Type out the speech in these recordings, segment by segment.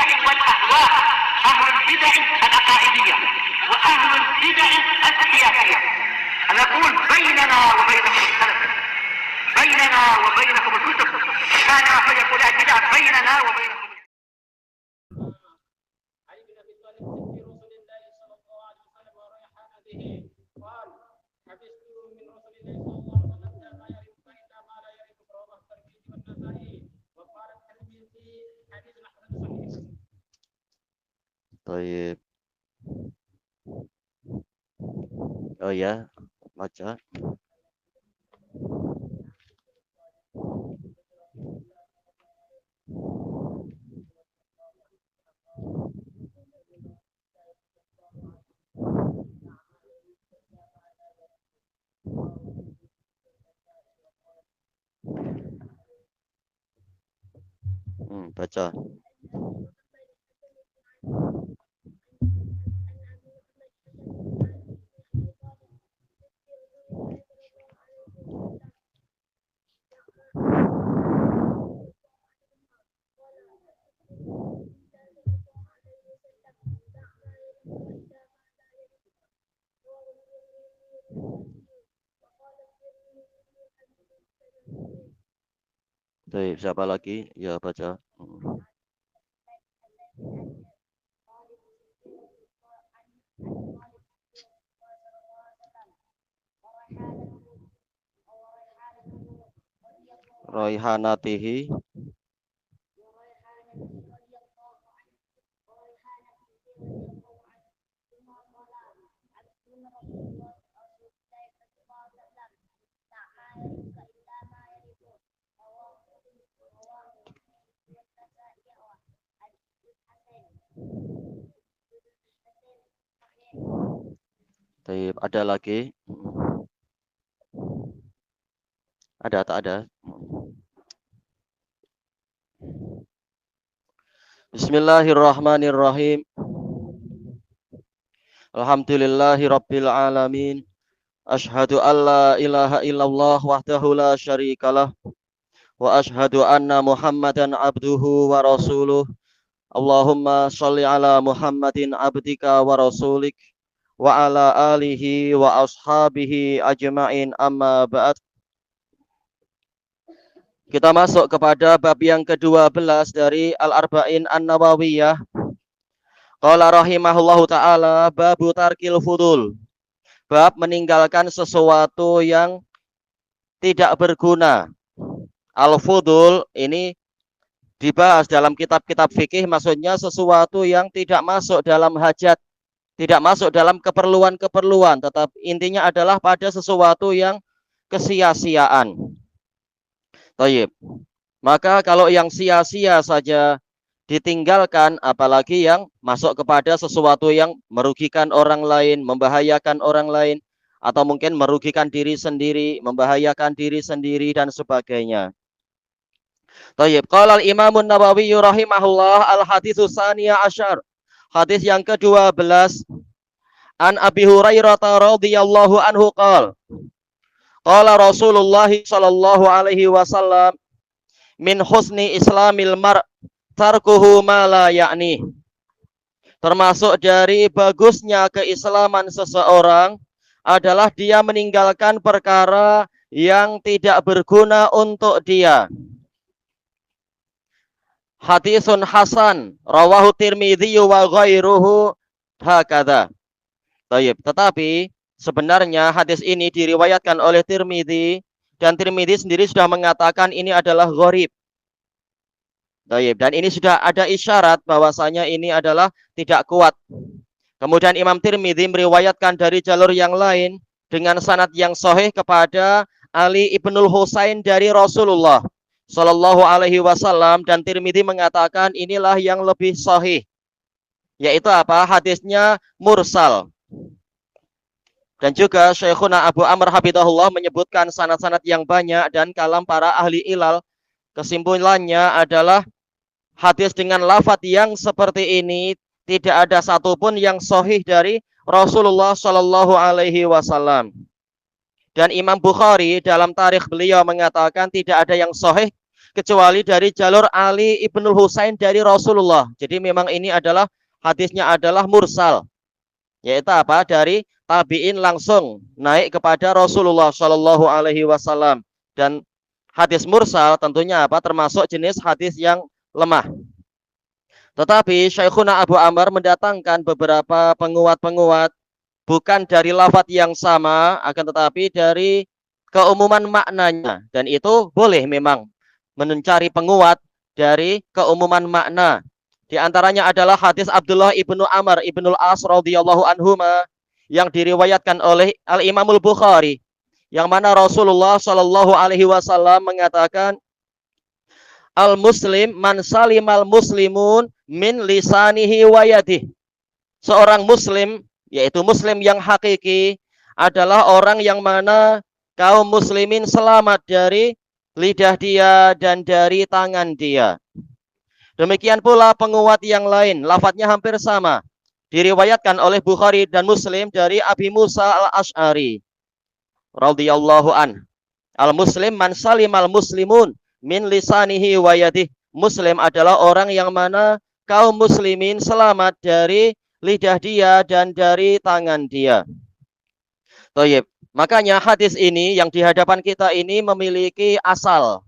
البدع والأهواء، أهل البدع العقائدية وأهل البدع السياسية. نقول بيننا وبينكم السلف، بيننا وبينكم الكتب، كان فيقول البدع بيننا وبينكم. Baik. Oh ya, baca. Baca. Baik, siapa lagi? Ya, baca. Raihanatihi. Baik, ada lagi? Ada tak ada? Bismillahirrahmanirrahim. Alhamdulillahi rabbil alamin. Ashhadu an la ilaha illallah wahdahu la syarikalah. Wa ashhadu anna Muhammadan abduhu wa rasuluh. Allahumma sholli ala Muhammadin abdika wa rasulik wa ala alihi wa ashabihi ajma'in, amma ba'd. Kita masuk kepada bab yang ke-12 dari Al-Arba'in An-Nawawiyah. Qala rahimahullahu ta'ala, babu tarkil fudul. Bab meninggalkan sesuatu yang tidak berguna. Al-fudul ini dibahas dalam kitab-kitab fikih, maksudnya sesuatu yang tidak masuk dalam hajat, tidak masuk dalam keperluan-keperluan, tetapi intinya adalah pada sesuatu yang kesia-siaan. Tayyib. Maka kalau yang sia-sia saja ditinggalkan, apalagi yang masuk kepada sesuatu yang merugikan orang lain, membahayakan orang lain, atau mungkin merugikan diri sendiri, membahayakan diri sendiri dan sebagainya. Tayyib. Qala al-Imam An-Nawawi rahimahullah, al-haditsus tsaniya asyar. Hadis yang ke-12. An Abi Hurairah radhiyallahu anhu qala qala Rasulullah sallallahu alaihi wasallam, min husni islamil mar' tarkuhu ma la ya'ni. Termasuk dari bagusnya keislaman seseorang adalah dia meninggalkan perkara yang tidak berguna untuk dia. Hadisun hasan rawahu Tirmidzi wa ghairuhu hakadha. Baik, tetapi sebenarnya hadis ini diriwayatkan oleh Tirmidzi, dan Tirmidzi sendiri sudah mengatakan ini adalah gharib. Baik, dan ini sudah ada isyarat bahwasanya ini adalah tidak kuat. Kemudian Imam Tirmidzi meriwayatkan dari jalur yang lain dengan sanad yang sahih kepada Ali ibnul Husain dari Rasulullah Shallallahu alaihi wasallam, dan Tirmidzi mengatakan inilah yang lebih sahih, yaitu apa? Hadisnya mursal. Dan juga Syekhuna Abu Amr Habibullah menyebutkan sanad-sanad yang banyak, dan kalam para ahli ilal kesimpulannya adalah hadis dengan lafadz yang seperti ini tidak ada satupun yang sahih dari Rasulullah Shallallahu alaihi wasallam. Dan Imam Bukhari dalam tarikh beliau mengatakan tidak ada yang sahih kecuali dari jalur Ali ibnul Husain dari Rasulullah. Jadi memang ini adalah hadisnya adalah mursal, yaitu apa? Dari tabiin langsung naik kepada Rasulullah Shallallahu Alaihi Wasallam. Dan hadis mursal tentunya apa? Termasuk jenis hadis yang lemah. Tetapi Syekhuna Abu Amr mendatangkan beberapa penguat-penguat bukan dari lafaz yang sama, akan tetapi dari keumuman maknanya. Dan itu boleh memang mencari penguat dari keumuman makna. Di antaranya adalah hadis Abdullah ibnu Amr ibnul As radhiyallahu anhuma yang diriwayatkan oleh Al Imamul Bukhari, yang mana Rasulullah Shallallahu Alaihi Wasallam mengatakan, al muslim man salimal muslimun min lisanihi wa yadihi. Seorang muslim, yaitu muslim yang hakiki, adalah orang yang mana kaum muslimin selamat dari lidah dia dan dari tangan dia. Demikian pula penguat yang lain, lafadznya hampir sama, diriwayatkan oleh Bukhari dan Muslim dari Abi Musa al-Ash'ari radhiyallahu an. Al muslim man salimal muslimun min lisanihi wa yadihi. Muslim adalah orang yang mana kaum muslimin selamat dari lidah dia dan dari tangan dia. Toyib. Makanya hadis ini yang di hadapan kita ini memiliki asal.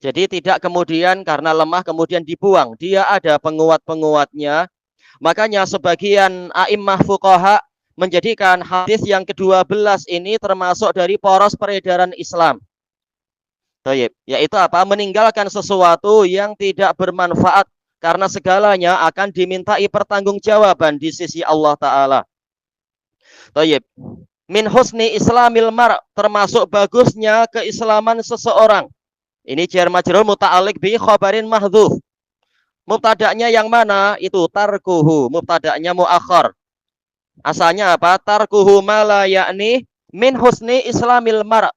Jadi tidak kemudian karena lemah kemudian dibuang. Dia ada penguat-penguatnya. Makanya sebagian a'immah fuqaha menjadikan hadis yang ke-12 ini termasuk dari poros peredaran Islam. Toyib. Yaitu apa? Meninggalkan sesuatu yang tidak bermanfaat, karena segalanya akan dimintai pertanggungjawaban di sisi Allah Ta'ala. Toyib. Min husni islamil mar, termasuk bagusnya keislaman seseorang. Ini jar majrur muta'alliq bi khabarin mahdhuf. Mubtada'nya yang mana? Itu tarkuhu. Mubtada'nya muakhar. Asalnya apa? Tarkuhu ma la ya'ni min husni islamil mar.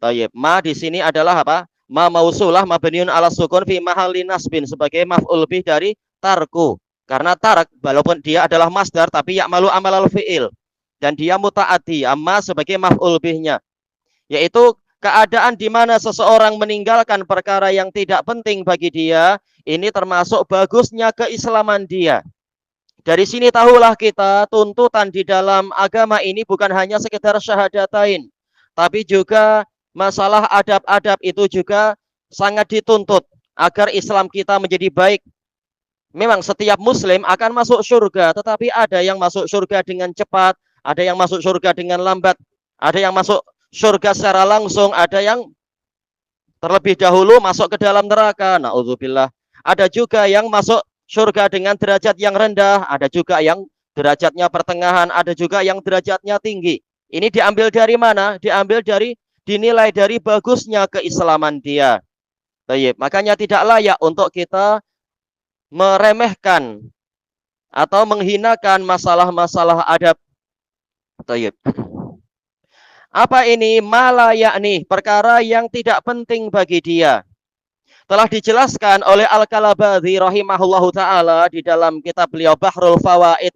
Tayyib. Ma di sini adalah apa? Ma mausulah mabniun ala sukun fi mahalli nasbin, sebagai maf'ul bih dari tarku. Karena tarak walaupun dia adalah masdar tapi ya'malu amalal fi'il, dan dia muta'addi, amma sebagai maf'ul bihnya, yaitu keadaan di mana seseorang meninggalkan perkara yang tidak penting bagi dia. Ini termasuk bagusnya keislaman dia. Dari sini tahulah kita, tuntutan di dalam agama ini bukan hanya sekedar syahadatain, tapi juga masalah adab-adab itu juga sangat dituntut agar Islam kita menjadi baik. Memang setiap muslim akan masuk surga, tetapi ada yang masuk surga dengan cepat, ada yang masuk surga dengan lambat, ada yang masuk surga secara langsung, ada yang terlebih dahulu masuk ke dalam neraka, na'udzubillah. Ada juga yang masuk surga dengan derajat yang rendah, ada juga yang derajatnya pertengahan, ada juga yang derajatnya tinggi. Ini diambil dari mana? Diambil dari, dinilai dari bagusnya keislaman dia. Baik, makanya tidak layak untuk kita meremehkan atau menghinakan masalah-masalah adab. Baik. Apa ini? Mala yakni, perkara yang tidak penting bagi dia. Telah dijelaskan oleh Al-Kalabadhi rahimahullahu ta'ala di dalam kitab beliau Bahrul Fawaid.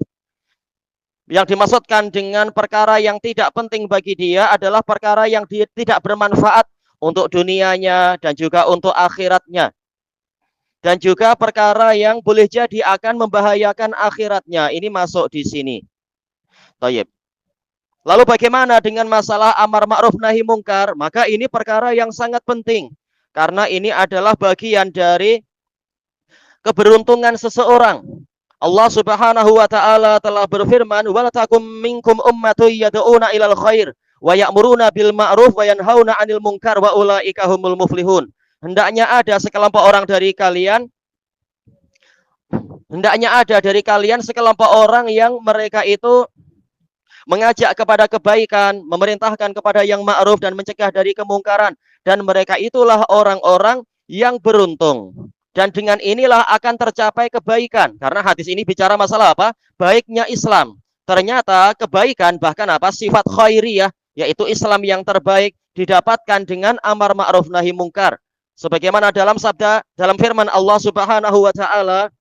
Yang dimaksudkan dengan perkara yang tidak penting bagi dia adalah perkara yang tidak bermanfaat untuk dunianya dan juga untuk akhiratnya. Dan juga perkara yang boleh jadi akan membahayakan akhiratnya. Ini masuk di sini. Tayyib. Lalu bagaimana dengan masalah amar ma'ruf nahi mungkar? Maka ini perkara yang sangat penting, karena ini adalah bagian dari keberuntungan seseorang. Allah Subhanahu wa ta'ala telah berfirman, "Wal takum minkum ummatun yad'una ilal khair wa ya'muruna bil ma'ruf wa yanhauna 'anil munkar wa ulaika humul muflihun." Hendaknya ada dari kalian sekelompok orang yang mereka itu mengajak kepada kebaikan, memerintahkan kepada yang ma'ruf dan mencegah dari kemungkaran, dan mereka itulah orang-orang yang beruntung. Dan dengan inilah akan tercapai kebaikan. Karena hadis ini bicara masalah apa? Baiknya Islam. Ternyata kebaikan, bahkan apa? Sifat khairiyah, yaitu Islam yang terbaik, didapatkan dengan amar ma'ruf nahi mungkar. Sebagaimana dalam firman Allah Subhanahu wa ta'ala,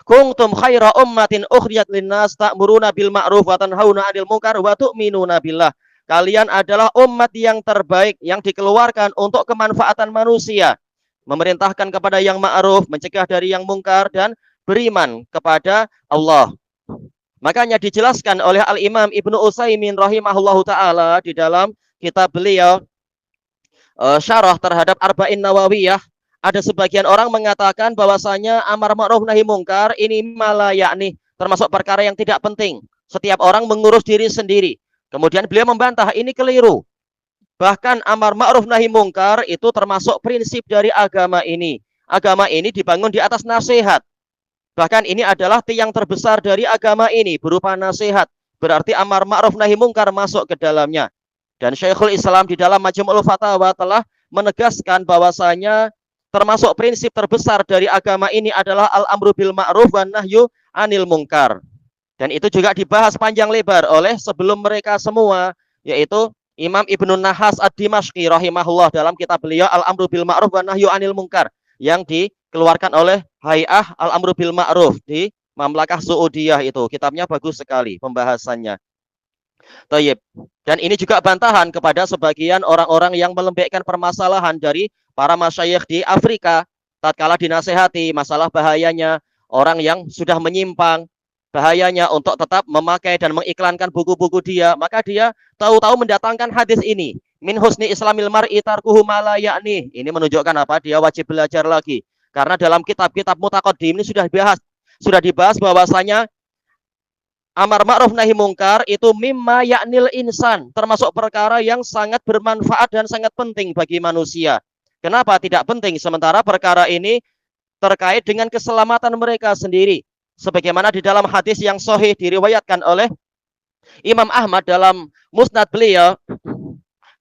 kuntum khaira ummatin ukhrijat linnas ta'muruna bil ma'ruf wa tanhauna 'anil munkar wa tu'minuna billah. kalian adalah umat yang terbaik yang dikeluarkan untuk kemanfaatan manusia, memerintahkan kepada yang ma'ruf, mencegah dari yang mungkar, dan beriman kepada Allah. Makanya dijelaskan oleh Al-Imam Ibnu Utsaimin rahimahullahu taala di dalam kitab beliau syarah terhadap Arba'in Nawawiyah, ada sebagian orang mengatakan bahwasanya amar ma'ruf nahi mungkar ini malah yakni termasuk perkara yang tidak penting. Setiap orang mengurus diri sendiri. Kemudian beliau membantah ini keliru. Bahkan amar ma'ruf nahi mungkar itu termasuk prinsip dari agama ini. Agama ini dibangun di atas nasihat. Bahkan ini adalah tiang terbesar dari agama ini berupa nasihat. Berarti amar ma'ruf nahi mungkar masuk ke dalamnya. Dan Syekhul Islam di dalam Majmu'ul Fatawa telah menegaskan bahwasanya termasuk prinsip terbesar dari agama ini adalah al-amru bil ma'ruf wan nahyu anil mungkar. Dan itu juga dibahas panjang lebar oleh sebelum mereka semua, yaitu Imam Ibnu Nahas Ad-Dimashqi rahimahullah dalam kitab beliau Al-Amru bil Ma'ruf wan Nahyu anil Munkar yang dikeluarkan oleh Hay'ah Al-Amru bil Ma'ruf di Mamlakah Saudiyah itu. Kitabnya bagus sekali pembahasannya. Tayyib. Dan ini juga bantahan kepada sebagian orang-orang yang melembekkan permasalahan dari para masyayikh di Afrika tatkala dinasehati masalah bahayanya orang yang sudah menyimpang, bahayanya untuk tetap memakai dan mengiklankan buku-buku dia, maka dia tahu-tahu mendatangkan hadis ini. Min husni islamil mar'i tarkuhu ma la ya'ni. Ini menunjukkan apa? Dia wajib belajar lagi. Karena dalam kitab-kitab mutaqaddim ini sudah dibahas bahwasanya amar ma'ruf nahi mungkar itu mimma ya'nil insan, termasuk perkara yang sangat bermanfaat dan sangat penting bagi manusia. Kenapa tidak penting? Sementara perkara ini terkait dengan keselamatan mereka sendiri. Sebagaimana di dalam hadis yang sahih diriwayatkan oleh Imam Ahmad dalam musnad beliau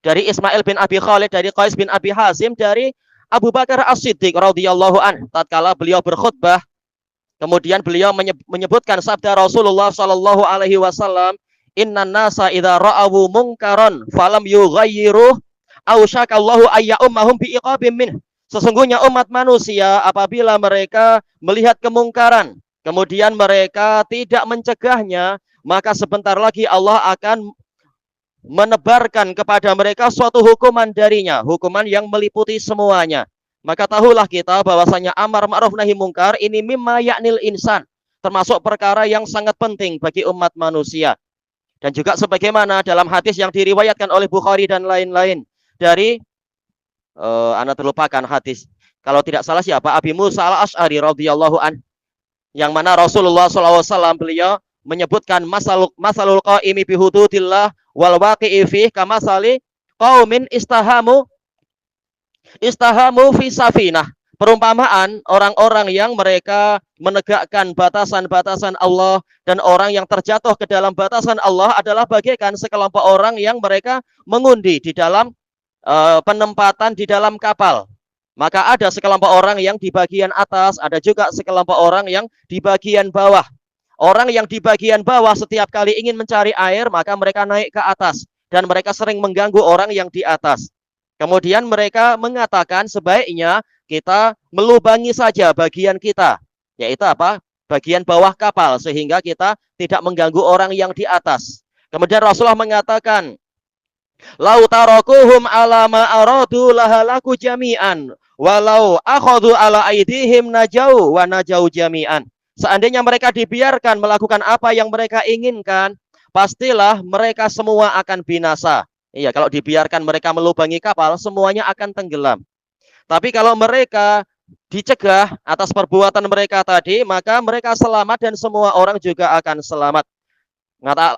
dari Ismail bin Abi Khalid, dari Qais bin Abi Hazim, dari Abu Bakar As-Siddiq radhiyallahu an, tatkala beliau berkhutbah, kemudian beliau menyebutkan sabda Rasulullah sallallahu alaihi wasallam, "Innan nasa idza ra'awu munkaran falam yughayyiruh aw syakallahu ayyummahum biiqabim min." Sesungguhnya umat manusia apabila mereka melihat kemungkaran kemudian mereka tidak mencegahnya, maka sebentar lagi Allah akan menebarkan kepada mereka suatu hukuman darinya, hukuman yang meliputi semuanya. Maka tahulah kita bahwasanya amar ma'ruf nahi mungkar ini mimma ya'nil insan, termasuk perkara yang sangat penting bagi umat manusia. Dan juga sebagaimana dalam hadis yang diriwayatkan oleh Bukhari dan lain-lain dari Anda terlupakan hadis, kalau tidak salah siapa, Abi Musa al-Asy'ari radhiyallahu an, yang mana Rasulullah SAW beliau menyebutkan masalul qaimi bi hududillah wal waqi'i fi kamasali qaumin istahamu fi safinah. Perumpamaan orang-orang yang mereka menegakkan batasan-batasan Allah dan orang yang terjatuh ke dalam batasan Allah adalah bagaikan sekelompok orang yang mereka mengundi di dalam penempatan di dalam kapal. Maka ada sekelompok orang yang di bagian atas, ada juga sekelompok orang yang di bagian bawah. Orang yang di bagian bawah setiap kali ingin mencari air, maka mereka naik ke atas. Dan mereka sering mengganggu orang yang di atas. Kemudian mereka mengatakan sebaiknya kita melubangi saja bagian kita. Yaitu apa? Bagian bawah kapal. Sehingga kita tidak mengganggu orang yang di atas. Kemudian Rasulullah mengatakan, "Lau tarakuhum ala ma aradu lahalaku jami'an. Walau akhadhu ala aidihim najau wa najau jami'an." Seandainya mereka dibiarkan melakukan apa yang mereka inginkan, pastilah mereka semua akan binasa. Iya, kalau dibiarkan mereka melubangi kapal, semuanya akan tenggelam. Tapi kalau mereka dicegah atas perbuatan mereka tadi, maka mereka selamat dan semua orang juga akan selamat.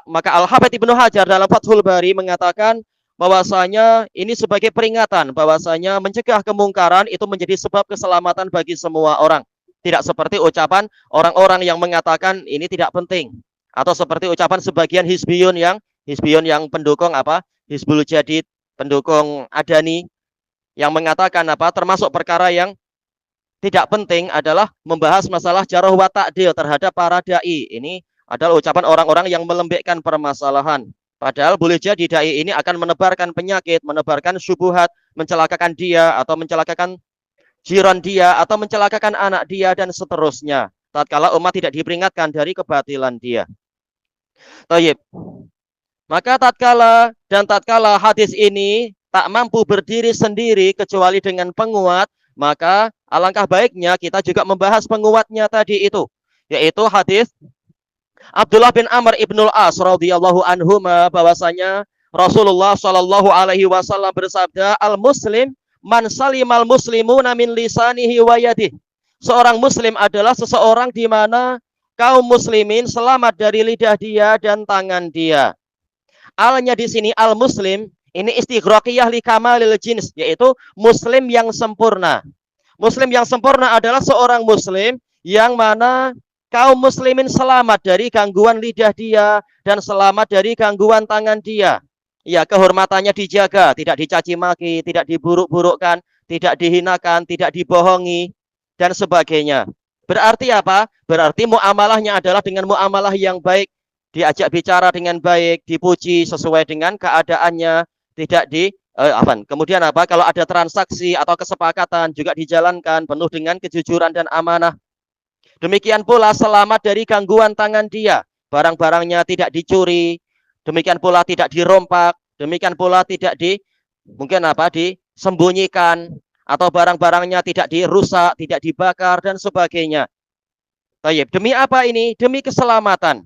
Maka Al-Hafidz Ibnu Hajar dalam Fathul Bari mengatakan bahwasanya ini sebagai peringatan bahwasanya mencegah kemungkaran itu menjadi sebab keselamatan bagi semua orang. Tidak seperti ucapan orang-orang yang mengatakan ini tidak penting, atau seperti ucapan sebagian hizbiyun yang pendukung apa? Hizbul Jadid, pendukung Adani, yang mengatakan apa? Termasuk perkara yang tidak penting adalah membahas masalah jarh wa ta'dil terhadap para dai. Ini adalah ucapan orang-orang yang melembekkan permasalahan. Padahal boleh jadi dai ini akan menebarkan penyakit, menebarkan syubhat, mencelakakan dia atau mencelakakan jiran dia atau mencelakakan anak dia dan seterusnya. Tatkala umat tidak diperingatkan dari kebatilan dia. Tayyib. Maka tatkala hadis ini tak mampu berdiri sendiri kecuali dengan penguat, maka alangkah baiknya kita juga membahas penguatnya tadi itu, yaitu hadis Abdullah bin Amr ibnul As radhiyallahu anhuma, bahwasanya Rasulullah Shallallahu alaihi wasallam bersabda, al muslim man salimal muslimuna min lisanihi wa yadihi. Seorang muslim adalah seseorang di mana kaum muslimin selamat dari lidah dia dan tangan dia. Alnya di sini al muslim ini istighraqiyah li kamalil jins, yaitu muslim yang sempurna. Muslim yang sempurna adalah seorang muslim yang mana kaum muslimin selamat dari gangguan lidah dia dan selamat dari gangguan tangan dia. Ya, kehormatannya dijaga, tidak dicaci maki, tidak diburuk-burukkan, tidak dihinakan, tidak dibohongi dan sebagainya. Berarti apa? Berarti muamalahnya adalah dengan muamalah yang baik, diajak bicara dengan baik, dipuji sesuai dengan keadaannya, tidak kemudian apa? Kalau ada transaksi atau kesepakatan juga dijalankan penuh dengan kejujuran dan amanah. Demikian pula selamat dari gangguan tangan dia, barang-barangnya tidak dicuri, demikian pula tidak dirompak, demikian pula tidak disembunyikan, atau barang-barangnya tidak dirusak, tidak dibakar dan sebagainya. Baik, demi apa ini? Demi keselamatan.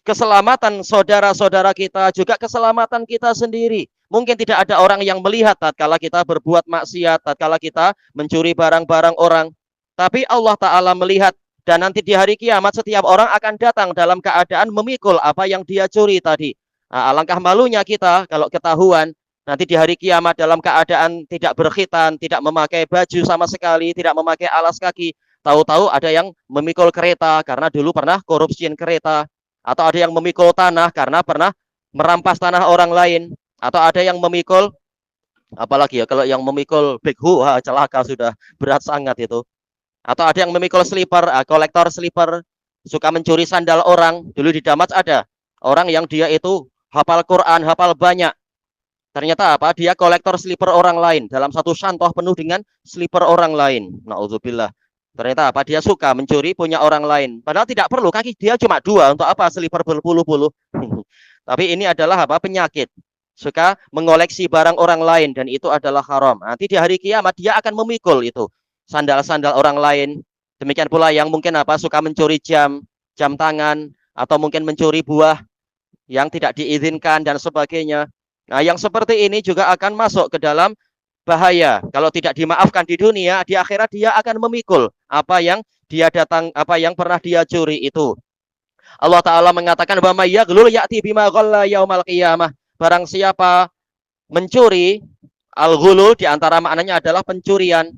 Keselamatan saudara-saudara kita, juga keselamatan kita sendiri. Mungkin tidak ada orang yang melihat tatkala kita berbuat maksiat, tatkala kita mencuri barang-barang orang. Tapi Allah Ta'ala melihat, dan nanti di hari kiamat setiap orang akan datang dalam keadaan memikul apa yang dia curi tadi. Nah, alangkah malunya kita kalau ketahuan nanti di hari kiamat dalam keadaan tidak berkhitan, tidak memakai baju sama sekali, tidak memakai alas kaki. Tahu-tahu ada yang memikul kereta karena dulu pernah korupsiin kereta. Atau ada yang memikul tanah karena pernah merampas tanah orang lain. Atau ada yang memikul, apalagi ya, kalau yang memikul bikhu, celaka sudah, berat sangat itu. Atau ada yang memikul slipper, kolektor slipper, suka mencuri sandal orang. Dulu di Damas ada orang yang dia itu hafal Quran, hafal banyak. Ternyata apa? Dia kolektor slipper orang lain. Dalam satu santoh penuh dengan slipper orang lain. Na'udzubillah. Ternyata apa? Dia suka mencuri punya orang lain. Padahal tidak perlu, kaki dia cuma 2. Untuk apa slipper berpuluh-puluh? Tapi ini adalah apa? Penyakit. Suka mengoleksi barang orang lain dan itu adalah haram. Nanti di hari kiamat dia akan memikul itu sandal-sandal orang lain. Demikian pula yang mungkin apa? Suka mencuri jam tangan, atau mungkin mencuri buah yang tidak diizinkan dan sebagainya. Nah, yang seperti ini juga akan masuk ke dalam bahaya. Kalau tidak dimaafkan di dunia, di akhirat dia akan memikul apa yang pernah dia curi itu. Allah Ta'ala mengatakan, wa may yaghlul ya'ti bima ghalla yaumal qiyamah. Barang siapa mencuri, al-ghulul di antara maknanya adalah pencurian.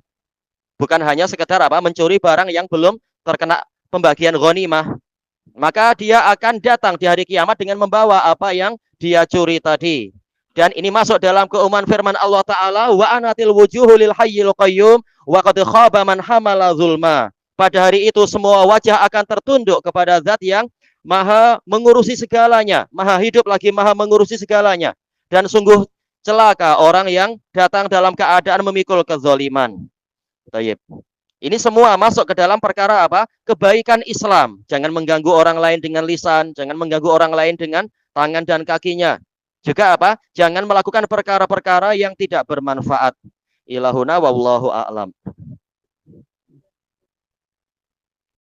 Bukan hanya sekedar mencuri barang yang belum terkena pembagian ghanimah. Maka dia akan datang di hari kiamat dengan membawa apa yang dia curi tadi. Dan ini masuk dalam keumuman firman Allah Ta'ala, wa anatil wujuhu lil hayyil qayyum wa qad khaba man hamala zulma. Pada hari itu semua wajah akan tertunduk kepada zat yang maha mengurusi segalanya, maha hidup lagi maha mengurusi segalanya. Dan sungguh celaka orang yang datang dalam keadaan memikul kezaliman. Baik. Ini semua masuk ke dalam perkara apa? Kebaikan Islam. Jangan mengganggu orang lain dengan lisan, jangan mengganggu orang lain dengan tangan dan kakinya. Juga apa? Jangan melakukan perkara-perkara yang tidak bermanfaat. Ilahuna wallahu a'lam.